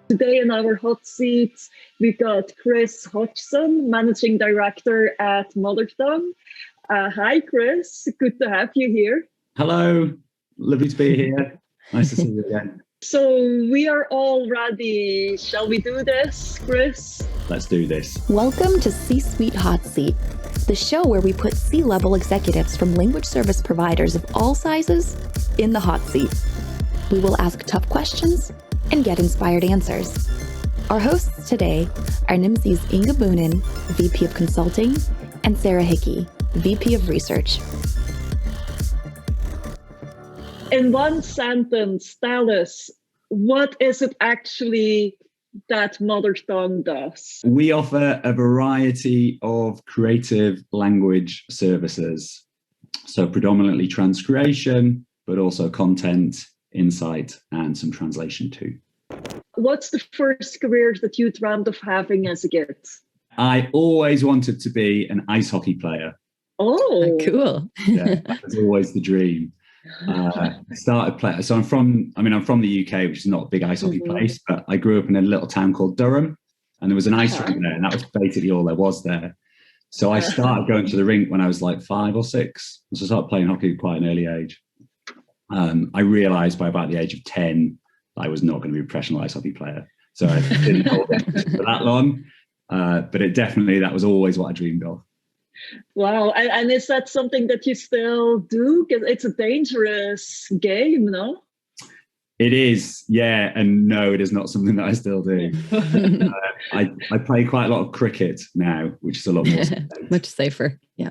Today in our hot seat, we got Chris Hodgson, Managing Director at MultiLingual. Hi, Chris. Good to have you here. Hello. Lovely to be here. Nice to see you again. So we are all ready. Shall we do this, Chris? Let's do this. Welcome to C-Suite Hot Seat, the show where we put C-level executives from language service providers of all sizes in the hot seat. We will ask tough questions and get inspired answers. Our hosts today are Nimdzi Insights, VP of Consulting, and Sarah Hickey, VP of Research. In one sentence, tell us, what is it actually that MultiLingual does? We offer a variety of creative language services. So predominantly transcreation, but also content, insight, and some translation too. What's the first career that you dreamt of having as a kid? I always wanted to be an ice hockey player. Oh, cool. Yeah, that was always the dream. I started playing. So I'm from the UK, which is not a big ice hockey place, but I grew up in a little town called Durham, and there was an ice rink there, and that was basically all there was there. So I started going to the rink when I was like 5 or 6. So I started playing hockey at quite an early age. I realised by about the age of 10 I was not going to be a professional ice hockey player. So I didn't hold it for that long. But that was always what I dreamed of. Wow. And is that something that you still do? Because it's a dangerous game, no? It is, yeah. And no, it is not something that I still do. I play quite a lot of cricket now, which is a lot more much safer. Yeah.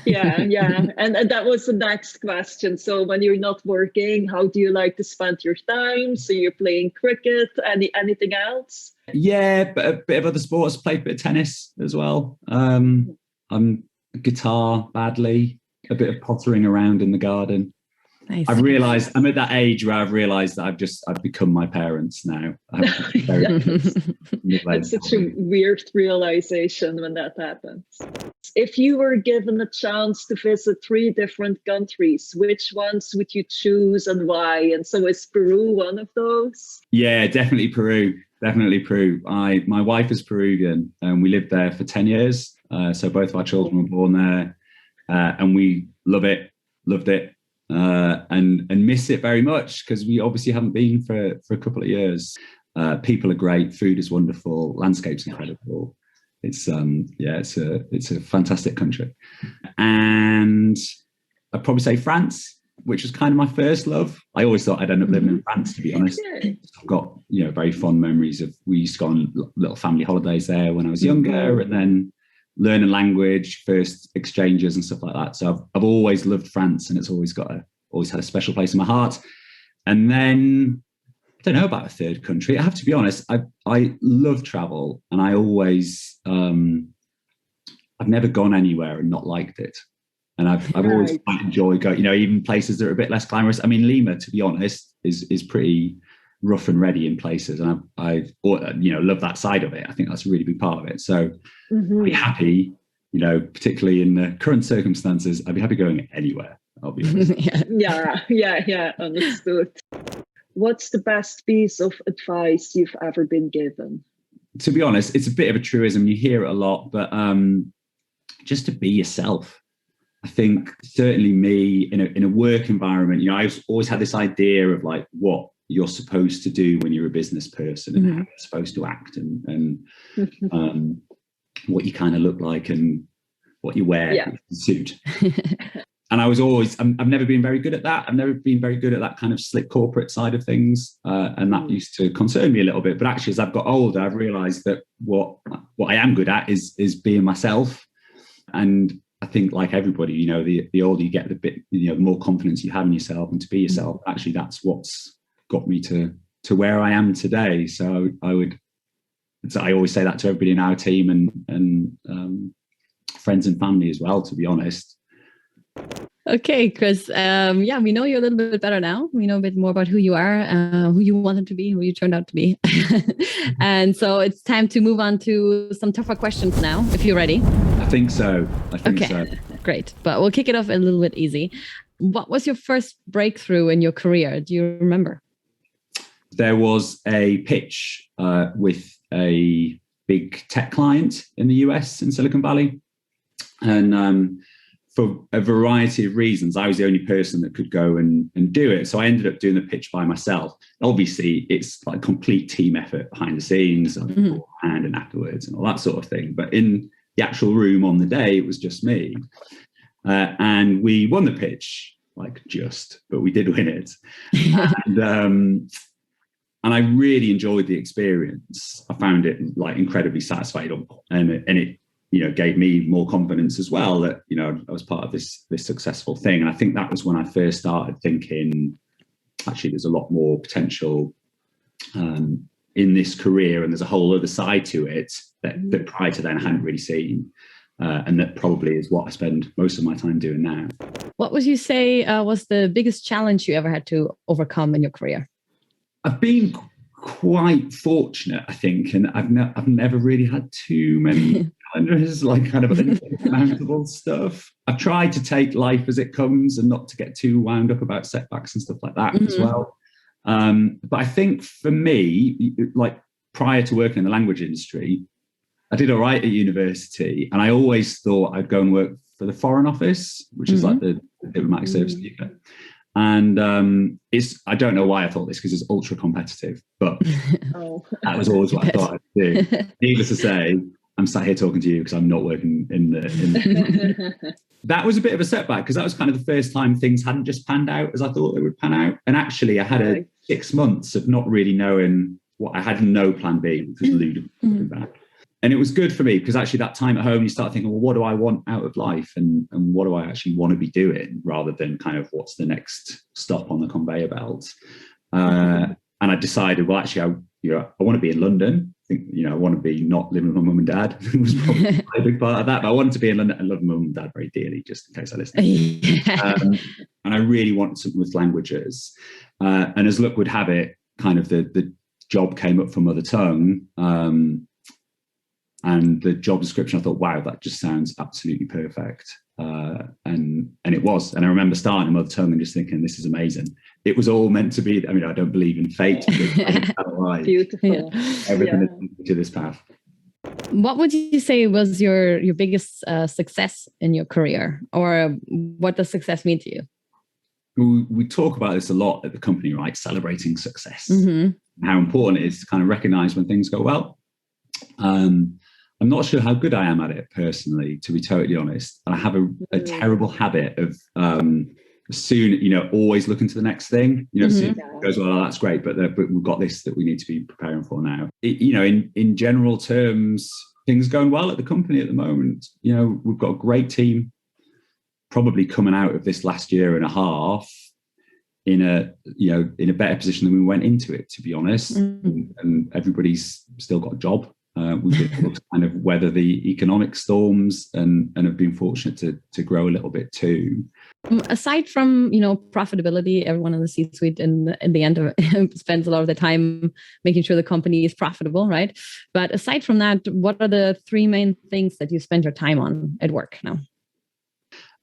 Yeah. And that was the next question. So when you're not working, how do you like to spend your time? So you're playing cricket, anything else? Yeah, but a bit of other sports, played a bit of tennis as well. I'm guitar badly, a bit of pottering around in the garden. Nice. I've realised I'm at that age where I've realised that I've become my parents now. It's such a weird realization when that happens. If you were given a chance to visit 3 different countries, which ones would you choose and why? And so is Peru one of those? Yeah, definitely Peru. Definitely Peru. My wife is Peruvian, and we lived there for 10 years. So both of our children were born there, and we loved it, and miss it very much because we obviously haven't been for a couple of years. People are great, food is wonderful, landscape's incredible. It's it's a fantastic country, and I'd probably say France, which was kind of my first love. I always thought I'd end up living in France, to be honest. I've got very fond memories of, we used to go on little family holidays there when I was younger, and then learning language, first exchanges and stuff like that. So I've always loved France, and it's always had a special place in my heart. And then I don't know about a third country. I have to be honest, I love travel, and I always I've never gone anywhere and not liked it. And I've always quite enjoyed going, even places that are a bit less glamorous. I mean, Lima, to be honest, is pretty rough and ready in places, and I love that side of it. I think that's a really big part of it. So I'd be happy, particularly in the current circumstances, I'd be happy going anywhere. I'll be honest. Yeah, understood. What's the best piece of advice you've ever been given? To be honest, it's a bit of a truism. You hear it a lot, but just to be yourself. I think certainly me in a work environment, I always had this idea of like what you're supposed to do when you're a business person, and how you're supposed to act, and what you kind of look like and what you wear, the suit. And I've never been very good at that. I've never been very good at that kind of slick corporate side of things. And that used to concern me a little bit. But actually, as I've got older, I've realized that what I am good at is being myself. And I think, like everybody, the older you get, the more confidence you have in yourself, and to be yourself. Actually, that's what's got me to where I am today. So I always say that to everybody in our team, and friends and family as well, to be honest. Okay, Chris. We know you a little bit better now. We know a bit more about who you are, who you wanted to be, who you turned out to be. And so it's time to move on to some tougher questions now, if you're ready. I think so. Okay, great. But we'll kick it off a little bit easy. What was your first breakthrough in your career? Do you remember? There was a pitch with a big tech client in the US in Silicon Valley. And for a variety of reasons, I was the only person that could go and do it. So I ended up doing the pitch by myself. Obviously, it's like complete team effort behind the scenes, beforehand and afterwards and all that sort of thing. But in the actual room on the day, it was just me. And we won the pitch, but we did win it. And I really enjoyed the experience. I found it incredibly satisfying, and it gave me more confidence as well that I was part of this successful thing. And I think that was when I first started thinking, actually, there's a lot more potential in this career, and there's a whole other side to it that prior to then I hadn't really seen. And that probably is what I spend most of my time doing now. What would you say was the biggest challenge you ever had to overcome in your career? I've been quite fortunate, I think, and I've never really had too many challenges, kind of insurmountable stuff. I've tried to take life as it comes and not to get too wound up about setbacks and stuff like that as well. But I think for me, prior to working in the language industry, I did all right at university, and I always thought I'd go and work for the Foreign Office, which is like the diplomatic service in the UK. And I don't know why I thought this, because it's ultra competitive, but that was always what I thought I'd do. Needless to say, I'm sat here talking to you because I'm not working in the That was a bit of a setback, because that was kind of the first time things hadn't just panned out as I thought they would pan out. And actually I had 6 months of not really knowing what I had. No plan B, which was ludicrous coming back. And it was good for me, because actually that time at home, you start thinking, well, what do I want out of life? And what do I actually want to be doing, rather than kind of what's the next stop on the conveyor belt? And I decided, well, actually, I want to be in London. I think, I want to be not living with my mum and dad. It was probably a big part of that. But I wanted to be in London. I love my mum and dad very dearly, just in case I listen. And I really wanted something with languages. And as luck would have it, kind of the job came up for mother tongue. And the job description, I thought, wow, that just sounds absolutely perfect. And it was. And I remember starting mother tongue and just thinking, this is amazing. It was all meant to be. I mean, I don't believe in fate. Beautiful. Everything is to this path. What would you say was your biggest success in your career? Or what does success mean to you? We talk about this a lot at the company, right? Celebrating success. How important it is to kind of recognize when things go well. I'm not sure how good I am at it personally, to be totally honest. And I have a terrible habit of soon, always looking to the next thing. Soon it goes, well, that's great, but we've got this that we need to be preparing for now. In general terms, things going well at the company at the moment. We've got a great team, probably coming out of this last year and a half in a better position than we went into it, to be honest. And everybody's still got a job. We've been able to kind of weather the economic storms and have been fortunate to grow a little bit too. Aside from, profitability, everyone in the C-suite in the end spends a lot of the time making sure the company is profitable, right? But aside from that, what are the three main things that you spend your time on at work now?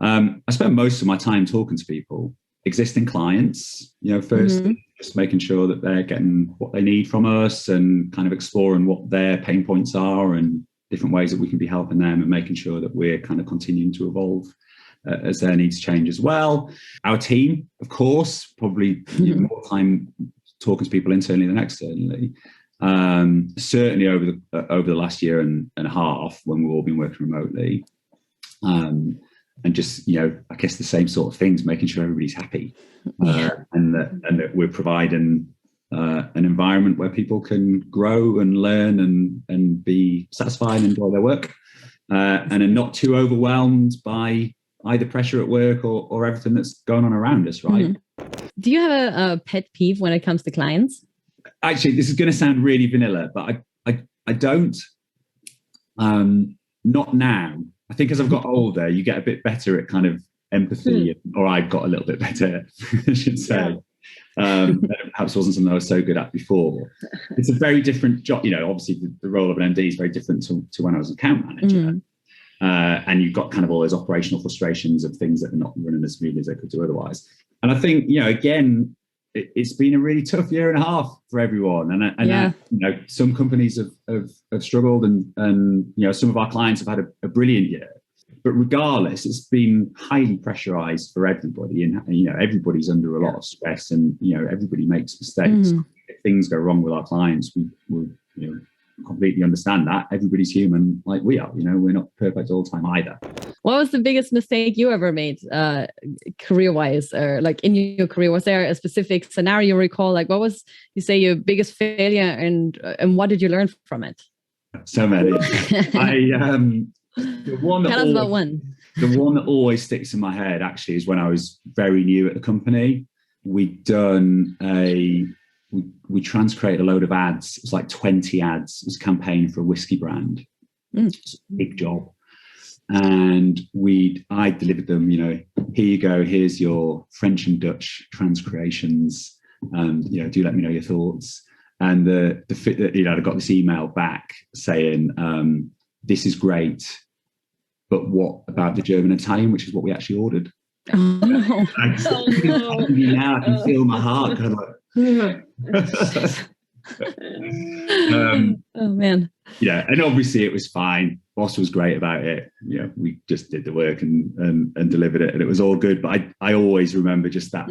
I spend most of my time talking to people, existing clients, first, just making sure that they're getting what they need from us and kind of exploring what their pain points are and different ways that we can be helping them, and making sure that we're kind of continuing to evolve as their needs change as well. Our team, of course, probably more time talking to people internally than externally. Certainly over the last year and a half, when we've all been working remotely. And just, I guess the same sort of things, making sure everybody's happy, and that we're providing an environment where people can grow and learn and be satisfied and enjoy their work, and are not too overwhelmed by either pressure at work or everything that's going on around us, right? Do you have a pet peeve when it comes to clients? Actually, this is going to sound really vanilla, but I don't. Not now. I think as I've got older, you get a bit better at kind of empathy, or I've got a little bit better, I should say. Perhaps wasn't something I was so good at before. It's a very different job. Obviously the role of an MD is very different to when I was an account manager. And you've got kind of all those operational frustrations of things that are not running as smoothly as they could do otherwise. And I think, again, it's been a really tough year and a half for everyone. And some companies have struggled, and some of our clients have had a brilliant year. But regardless, it's been highly pressurized for everybody, and everybody's under a lot of stress, and everybody makes mistakes. If things go wrong with our clients, we completely understand that. Everybody's human, like we are. We're not perfect all the time either. What was the biggest mistake you ever made, career-wise, or like in your career? Was there a specific scenario you recall? Like, what was, you say, your biggest failure, and what did you learn from it? So many. Tell us about one. The one that always sticks in my head actually is when I was very new at the company. We'd done we transcreated a load of ads. It was like 20 ads. It was a campaign for a whiskey brand. It's a big job. And I delivered them, here you go, here's your French and Dutch transcreations. Do let me know your thoughts. And I got this email back saying, this is great, but what about the German Italian, which is what we actually ordered? Oh, no. Now I can feel my heart kind of like, oh man. Yeah, and obviously it was fine. Boss was great about it. We just did the work and delivered it, and it was all good. But I always remember just that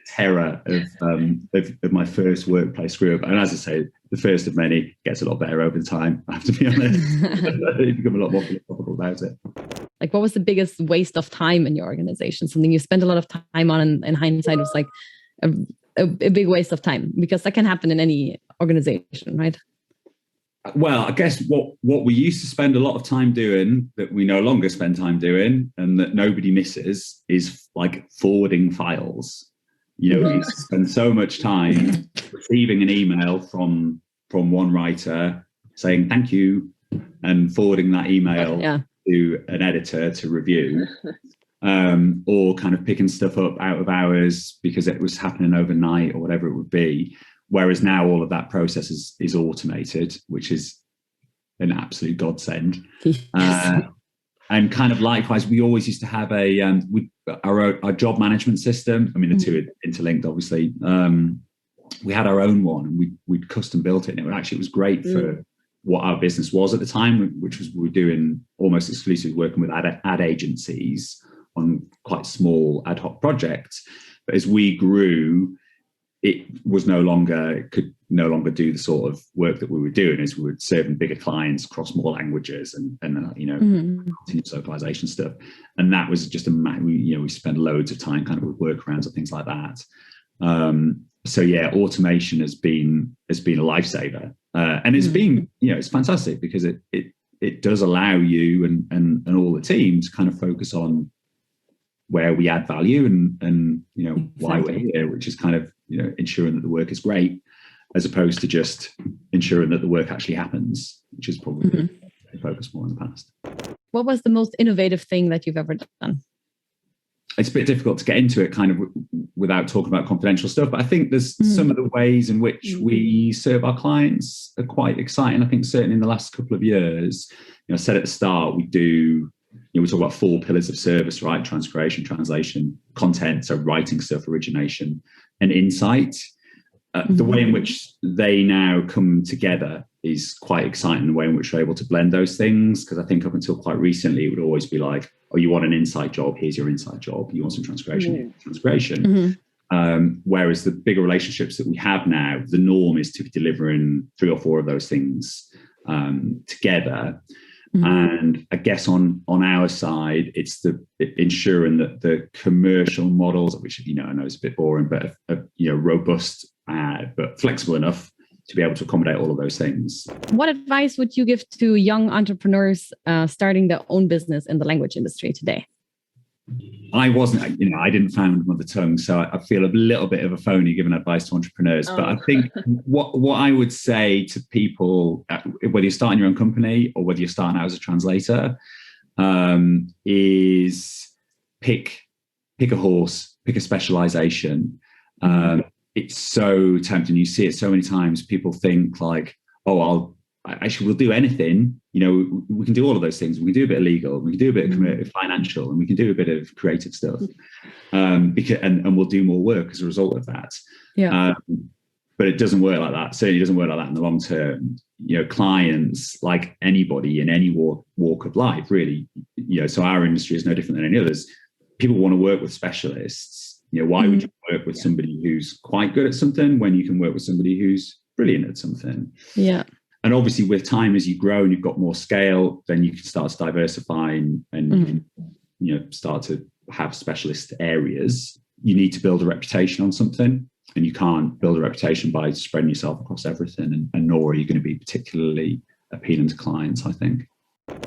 terror of my first workplace screw up. And as I say, the first of many, gets a lot better over time. I have to be honest. You become a lot more philosophical about it. Like, what was the biggest waste of time in your organization? Something you spent a lot of time on, and in hindsight was like a big waste of time, because that can happen in any organization, right? Well, I guess what we used to spend a lot of time doing that we no longer spend time doing, and that nobody misses, is like forwarding files. We used to spend so much time receiving an email from one writer saying thank you, and forwarding that email to an editor to review, or kind of picking stuff up out of hours because it was happening overnight or whatever it would be. Whereas now all of that process is automated, which is an absolute godsend. And kind of likewise, we always used to have our job management system. I mean, the two are interlinked, obviously. We had our own one, and we'd custom built it. And it was great for what our business was at the time, which was we were doing almost exclusively working with ad agencies on quite small ad hoc projects. But as we grew, it could no longer do the sort of work that we were doing, as we were serving bigger clients across more languages and continuous localization stuff. And that was just we spent loads of time kind of with workarounds and things like that. So yeah, automation has been a lifesaver, and it's been it's fantastic, because it does allow you and all the team to kind of focus on where we add value and why we're here, which is kind of ensuring that the work is great, as opposed to just ensuring that the work actually happens, which is probably the focus more in the past. What was the most innovative thing that you've ever done? It's a bit difficult to get into it kind of without talking about confidential stuff, but I think there's some of the ways in which we serve our clients are quite exciting. I think certainly in the last couple of years, I said at the start, we talk about 4 pillars of service, right? Transcreation, translation, content, so writing stuff, origination, and insight. The way in which they now come together is quite exciting, the way in which we're able to blend those things. Because I think up until quite recently, it would always be like, oh, you want an insight job, here's your insight job. You want some transcreation, transcreation. Whereas the bigger relationships that we have now, the norm is to be delivering 3 or 4 of those things together. And I guess on our side, it's ensuring that the commercial models, which I know is a bit boring, but robust but flexible enough to be able to accommodate all of those things. What advice would you give to young entrepreneurs starting their own business in the language industry today? I didn't found mother tongue, so I feel a little bit of a phony giving advice to entrepreneurs. But I think what I would say to people, whether you're starting your own company or whether you're starting out as a translator, is pick a horse, pick a specialization. It's so tempting. You see it so many times. People think like, oh, actually we'll do anything. We can do all of those things. We can do a bit of legal, we can do a bit of financial, and we can do a bit of creative stuff. And we'll do more work as a result of that. Yeah. But it doesn't work like that. Certainly doesn't work like that in the long term. Clients, like anybody in any walk of life, really, so our industry is no different than any others. People want to work with specialists. Why would you work with somebody who's quite good at something when you can work with somebody who's brilliant at something? Yeah. And obviously with time, as you grow and you've got more scale, then you can start to diversify and you can, start to have specialist areas. You need to build a reputation on something, and you can't build a reputation by spreading yourself across everything, and nor are you going to be particularly appealing to clients, I think.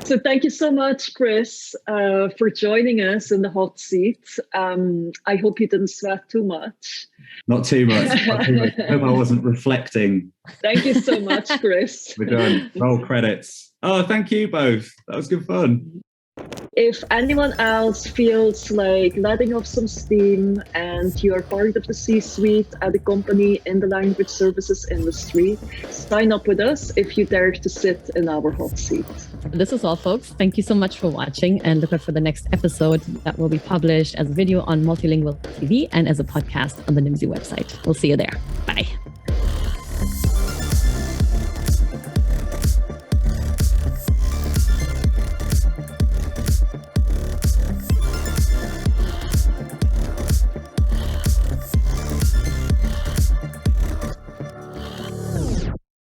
So thank you so much, Chris, for joining us in the hot seat. I hope you didn't sweat too much. Not too much. I hope I wasn't reflecting. Thank you so much, Chris. We're done. Roll credits. Oh, thank you both. That was good fun. If anyone else feels like letting off some steam and you are part of the C-suite at a company in the language services industry, sign up with us if you dare to sit in our hot seat. This is all, folks. Thank you so much for watching, and look out for the next episode that will be published as a video on MultiLingual TV and as a podcast on the Nimdzi website. We'll see you there. Bye.